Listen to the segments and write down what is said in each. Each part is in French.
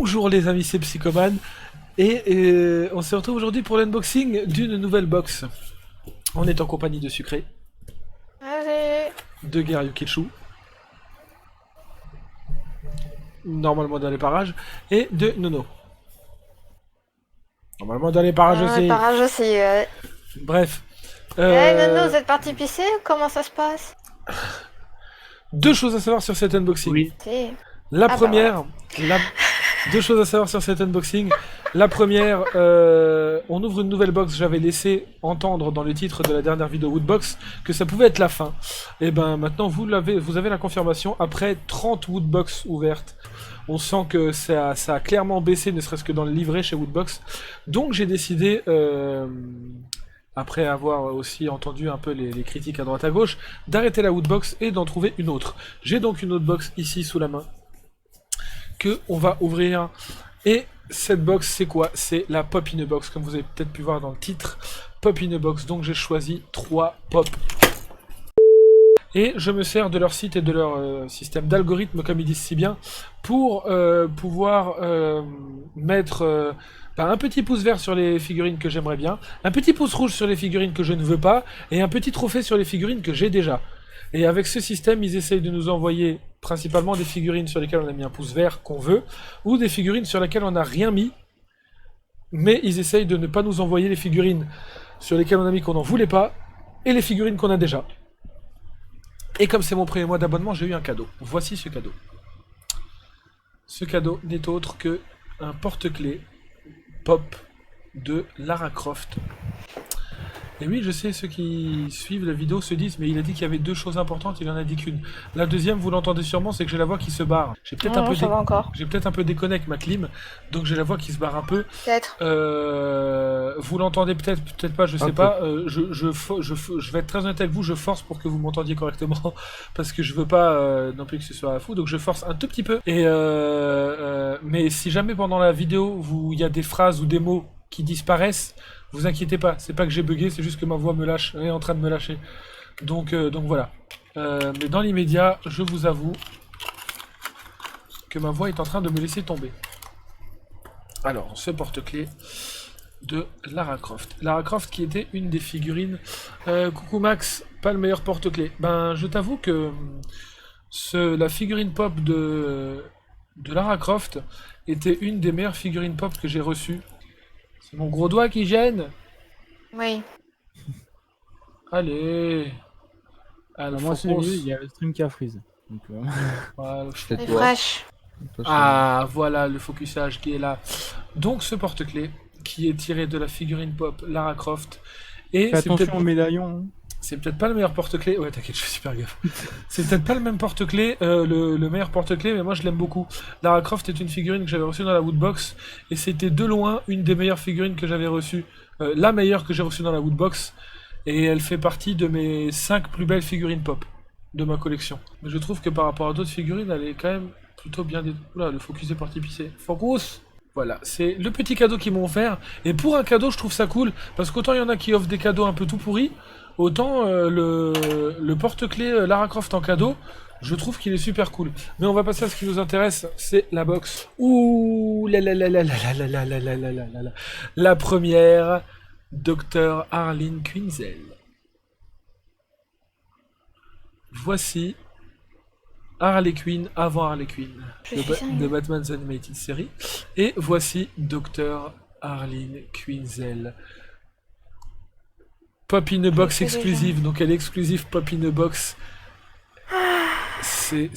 Bonjour les amis, c'est Psychoman et on se retrouve aujourd'hui pour l'unboxing d'une nouvelle box. On est en compagnie de Sucré, Allez. de Garyukichu, normalement dans les parages, et de Nono. Normalement dans les parages Ah, aussi. parage aussi, ouais. Bref. Eh, Nono, vous êtes parti pisser? Comment ça se passe? Deux choses à savoir sur cet unboxing. Oui. Si. La Ah, bah première, deux choses à savoir sur cet unboxing. La première, on ouvre une nouvelle box. J'avais laissé entendre dans le titre de la dernière vidéo Woodbox que ça pouvait être la fin. Et ben maintenant vous avez la confirmation après 30 Woodbox ouvertes. On sent que ça a clairement baissé, ne serait-ce que dans le livret chez Woodbox. Donc j'ai décidé, après avoir aussi entendu un peu les critiques à droite à gauche, d'arrêter la Woodbox et d'en trouver une autre. J'ai donc une autre box ici sous la main que on va ouvrir. Et cette box, c'est quoi? C'est la Pop in a Box, comme vous avez peut-être pu voir dans le titre. Pop in a Box, donc j'ai choisi 3 pop. Et je me sers de leur site et de leur système d'algorithme, comme ils disent si bien, pour pouvoir mettre un petit pouce vert sur les figurines que j'aimerais bien, un petit pouce rouge sur les figurines que je ne veux pas, et un petit trophée sur les figurines que j'ai déjà. Et avec ce système, ils essayent de nous envoyer principalement des figurines sur lesquelles on a mis un pouce vert qu'on veut, ou des figurines sur lesquelles on n'a rien mis, mais ils essayent de ne pas nous envoyer les figurines sur lesquelles on a mis qu'on n'en voulait pas, et les figurines qu'on a déjà. Et comme c'est mon premier mois d'abonnement, j'ai eu un cadeau. Voici ce cadeau. Ce cadeau n'est autre que un porte-clés pop de Lara Croft. Et oui, je sais, ceux qui suivent la vidéo se disent, mais il a dit qu'il y avait deux choses importantes, il en a dit qu'une. La deuxième, vous l'entendez sûrement, c'est que j'ai la voix qui se barre. J'ai peut-être Non, ça va encore. un peu déconné avec ma clim, donc j'ai la voix qui se barre un peu. Peut-être. Vous l'entendez peut-être, peut-être pas, je sais pas. Je vais être très honnête avec vous, je force pour que vous m'entendiez correctement, parce que je veux pas non plus que ce soit fou, donc je force un tout petit peu. Et mais si jamais pendant la vidéo, il y a des phrases ou des mots qui disparaissent, vous inquiétez pas, c'est pas que j'ai bugué, c'est juste que ma voix est en train de me lâcher. Donc voilà. Mais dans l'immédiat, je vous avoue que ma voix est en train de me laisser tomber. Alors, ce porte-clés de Lara Croft. Lara Croft qui était une des figurines. Coucou Max, pas le meilleur porte-clés. Ben, je t'avoue que la figurine pop de Lara Croft était une des meilleures figurines pop que j'ai reçues. C'est mon gros doigt qui gêne. Oui. Allez. Alors, Moi, c'est mieux, il y a le stream qui a freeze. Donc, voilà, C'est fraîche. Ah, voilà le focusage qui est là. Donc, ce porte-clés qui est tiré de la figurine pop Lara Croft. Et fais attention au médaillon. c'est peut-être pas le meilleur porte-clés. Ouais, t'inquiète, je fais super gaffe. C'est peut-être pas le même porte-clés, le meilleur porte-clés, mais moi je l'aime beaucoup. Lara Croft est une figurine que j'avais reçue dans la Woodbox, et c'était de loin une des meilleures figurines que j'avais reçues. La meilleure que j'ai reçue dans la Woodbox, et elle fait partie de mes 5 plus belles figurines pop de ma collection. Mais je trouve que par rapport à d'autres figurines, elle est quand même plutôt bien... Oula, le focus est parti pisser. Focus! Voilà, c'est le petit cadeau qu'ils m'ont offert, et pour un cadeau, je trouve ça cool, parce qu'autant il y en a qui offrent des cadeaux un peu tout pourris, autant le porte-clés Lara Croft en cadeau, je trouve qu'il est super cool. Mais on va passer à ce qui nous intéresse, c'est la box. Ouh là là là là là là là là là là là là là. La première, Dr. Harleen Quinzel. Voici Harley Quinn avant Harley Quinn de Batman's Animated Series. Et voici Dr. Harleen Quinzel. Pop in a Box exclusive, donc elle est exclusive Pop in a Box. C'est...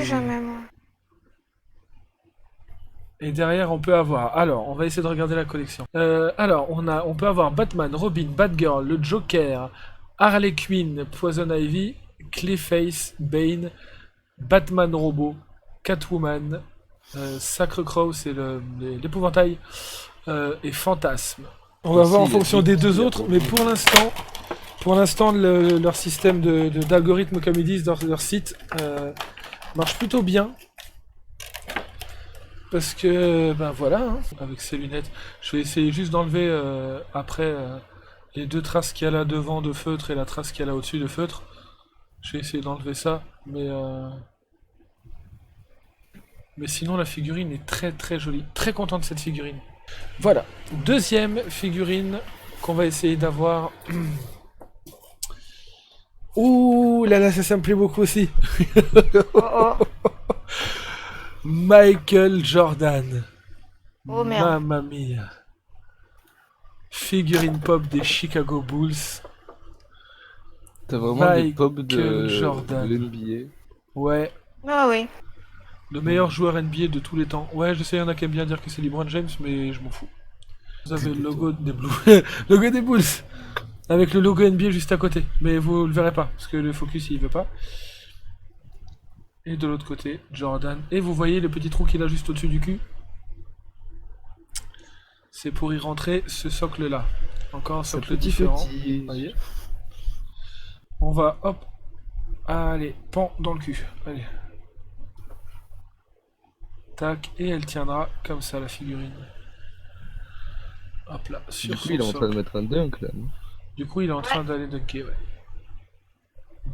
jamais, moi. Et derrière, on peut avoir... Alors, on va essayer de regarder la collection. Alors, on peut avoir Batman, Robin, Batgirl, le Joker, Harley Quinn, Poison Ivy, Clayface, Bane, Batman Robot, Catwoman, Sacre Crow, c'est l'épouvantail, et Fantasme. On va voir en fonction des deux autres, mais pour l'instant, leur système d'algorithme, comme ils disent dans leur site, marche plutôt bien. Parce que, ben voilà, hein, avec ces lunettes, je vais essayer juste d'enlever après les deux traces qu'il y a là devant de feutre et la trace qu'il y a là au-dessus de feutre. Je vais essayer d'enlever ça, mais Mais sinon, la figurine est très très jolie. Très content de cette figurine. Voilà. Deuxième figurine qu'on va essayer d'avoir. Ouh là là, ça me plaît beaucoup aussi. Oh, Michael Jordan. Oh, merde. Mamma mia. Figurine pop des Chicago Bulls. T'as vraiment des Michael pop de Jordan. l'NBA. Ouais. Ah oui. Le meilleur joueur NBA de tous les temps. Ouais, je sais, il y en a qui aiment bien dire que c'est LeBron James, mais je m'en fous. Vous avez le logo des Blues. Logo des Bulls. Avec le logo NBA juste à côté. Mais vous le verrez pas, parce que le focus il veut pas. Et de l'autre côté, Jordan. Et vous voyez le petit trou qu'il a juste au-dessus du cul. C'est pour y rentrer ce socle là. Encore un socle différent. Vous voyez. On va, hop. Allez, pan dans le cul. Allez. Tac, et elle tiendra comme ça la figurine. Hop là, sur Du coup, son il est en train de socle. mettre un dunk là. Non Du coup, il est en train d'aller dunker, ouais.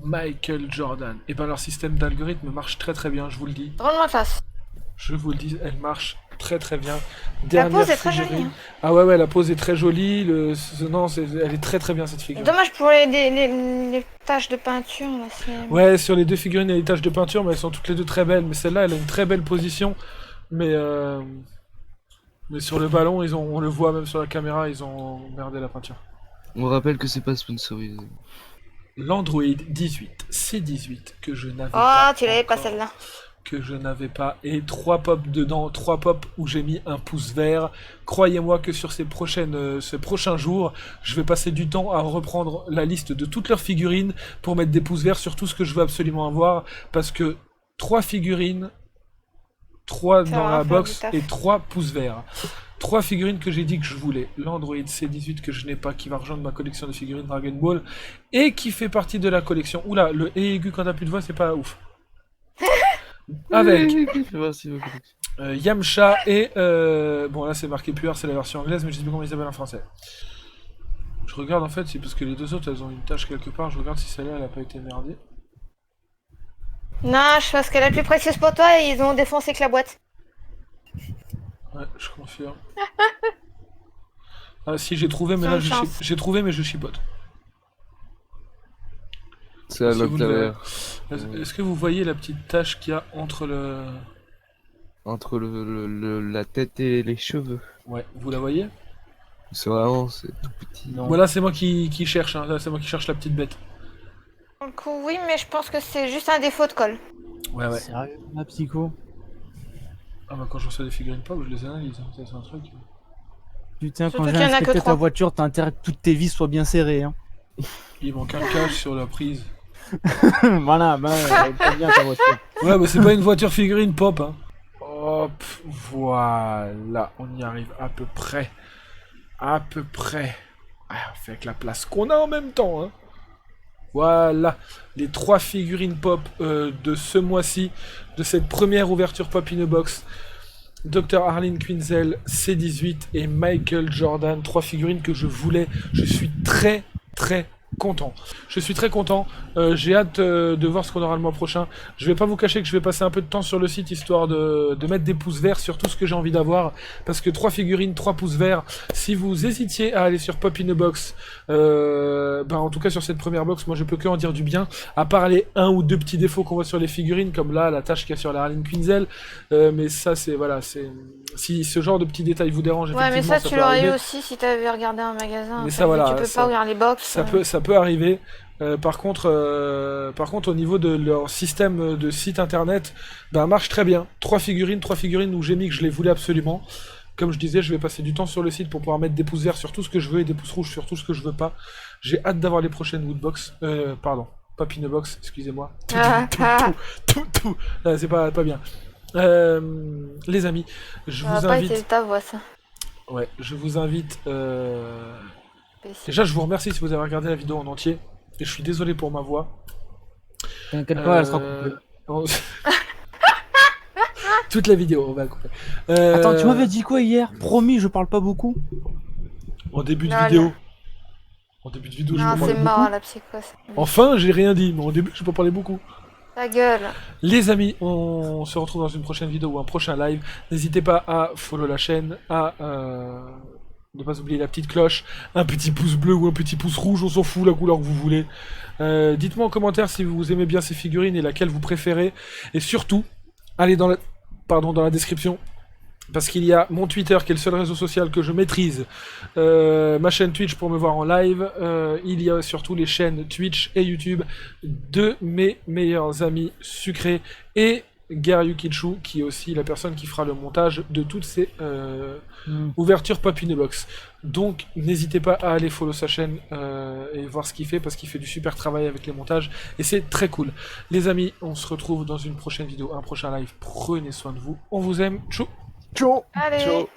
Michael Jordan. Et ben leur système d'algorithme marche très très bien, je vous le dis. Drôlement classe. Je vous le dis, elle marche très très bien. La Dernière pose est très figurine. jolie. Hein. Ah ouais, ouais, la pose est très jolie. Non, elle est très très bien cette figurine. Dommage pour les taches de peinture. Là, c'est... Ouais, sur les deux figurines, il y a des taches de peinture, mais elles sont toutes les deux très belles. Mais celle-là, elle a une très belle position. Mais sur le ballon, on le voit même sur la caméra, ils ont merdé la peinture. On rappelle que c'est pas sponsorisé. L'Android 18, C18, que je n'avais Oh, pas. tu l'avais pas encore, celle-là. que je n'avais pas. Et 3 pops dedans, 3 pops où j'ai mis un pouce vert. Croyez-moi que sur ces prochains jours, je vais passer du temps à reprendre la liste de toutes leurs figurines pour mettre des pouces verts sur tout ce que je veux absolument avoir. Parce que 3 figurines, 3 Ça dans va la faire box du taf. et 3 pouces verts. 3 figurines que j'ai dit que je voulais. L'Android C18 que je n'ai pas, qui va rejoindre ma collection de figurines Dragon Ball. Et qui fait partie de la collection. Oula, le E aigu quand t'as plus de voix, c'est pas ouf. Avec Merci beaucoup. Yamcha et... Bon là c'est marqué Puer, c'est la version anglaise, mais je sais plus comment ils s'appellent en français. Je regarde en fait, c'est parce que les deux autres elles ont une tâche quelque part, je regarde si celle-là elle a pas été merdée. Non, je pense qu'elle est la plus précieuse pour toi et ils ont défoncé que la boîte. Ouais, je confirme. Ah si j'ai trouvé, mais Sans là chance. j'ai trouvé mais je chipote. C'est à Si vous le l'intérieur. Est-ce que vous voyez la petite tache qu'il y a entre le... Entre la tête et les cheveux. Ouais, vous la voyez? C'est tout petit. Non. Voilà, c'est moi qui cherche, hein. Là, c'est moi qui cherche la petite bête. Pour le coup, oui, mais je pense que c'est juste un défaut de colle. Ouais, ouais. Sérieux, ma psycho. Ah bah quand je reçois des figurines pop, je les analyse, hein. Ça, c'est un truc. Putain, Surtout quand qu'il j'ai y en a que inspecté ta 3. voiture, t'as intérêt que toutes tes vis soient bien serrées. Hein. Il manque un cache sur la prise. Voilà, bah, elle est pas bien ta voiture. Ouais, mais c'est pas une voiture figurine pop, hein. Hop, voilà, on y arrive à peu près. À peu près. Ah, on fait avec la place qu'on a en même temps, hein. Voilà, les 3 figurines pop de ce mois-ci, de cette première ouverture Pop in a Box. Dr. Arlene Quinzel, C18 et Michael Jordan, 3 figurines que je voulais. Je suis très très content. Je suis très content. J'ai hâte de voir ce qu'on aura le mois prochain. Je vais pas vous cacher que je vais passer un peu de temps sur le site histoire de mettre des pouces verts sur tout ce que j'ai envie d'avoir. Parce que 3 figurines, 3 pouces verts. Si vous hésitiez à aller sur Pop in a Box, en tout cas sur cette première box, moi je peux que en dire du bien. À part les 1 ou 2 petits défauts qu'on voit sur les figurines, comme là la tache qu'il y a sur la Arlene Quinzel. Mais ça c'est voilà, c'est si ce genre de petits détails vous dérange, Ouais, mais effectivement, ça, tu peut l'aurais eu arriver. aussi si t'avais regardé un magasin. Mais Enfin, ça, voilà, tu peux ça- pas ouvrir les box. Ça peut arriver. Par contre, au niveau de leur système de site internet, marche très bien. 3 figurines où j'ai mis que je les voulais absolument. Comme je disais, je vais passer du temps sur le site pour pouvoir mettre des pouces verts sur tout ce que je veux et des pouces rouges sur tout ce que je veux pas. J'ai hâte d'avoir les prochaines Woodbox. Pardon, Pop in a Box, excusez-moi. Tout. C'est pas bien. Les amis, je Ça va vous pas été invite. ta voix, ça. Ouais, je vous invite. PC. Déjà, je vous remercie si vous avez regardé la vidéo en entier. Et je suis désolé pour ma voix. T'inquiète pas, elle sera coupée. on- Toute la vidéo, on va la couper. Attends, tu m'avais dit quoi hier? Promis, je parle pas beaucoup. En début de Non, vidéo. non. En début de vidéo, je Non, peux parler c'est beaucoup. mort, la psychose. Enfin, j'ai rien dit, mais au début, je peux parler beaucoup. Ta gueule. Les amis, on se retrouve dans une prochaine vidéo ou un prochain live. N'hésitez pas à follow la chaîne, à ne pas oublier la petite cloche, un petit pouce bleu ou un petit pouce rouge, on s'en fout, la couleur que vous voulez. Dites-moi en commentaire si vous aimez bien ces figurines et laquelle vous préférez. Et surtout, allez dans la description. Parce qu'il y a mon Twitter qui est le seul réseau social que je maîtrise, ma chaîne Twitch pour me voir en live, il y a surtout les chaînes Twitch et YouTube de mes meilleurs amis sucrés et Garyukichu qui est aussi la personne qui fera le montage de toutes ces ouvertures Pop in a Box. Donc n'hésitez pas à aller follow sa chaîne et voir ce qu'il fait parce qu'il fait du super travail avec les montages et c'est très cool. Les amis, on se retrouve dans une prochaine vidéo, un prochain live. Prenez soin de vous, on vous aime, tchou. Ciao. Allez. Ciao.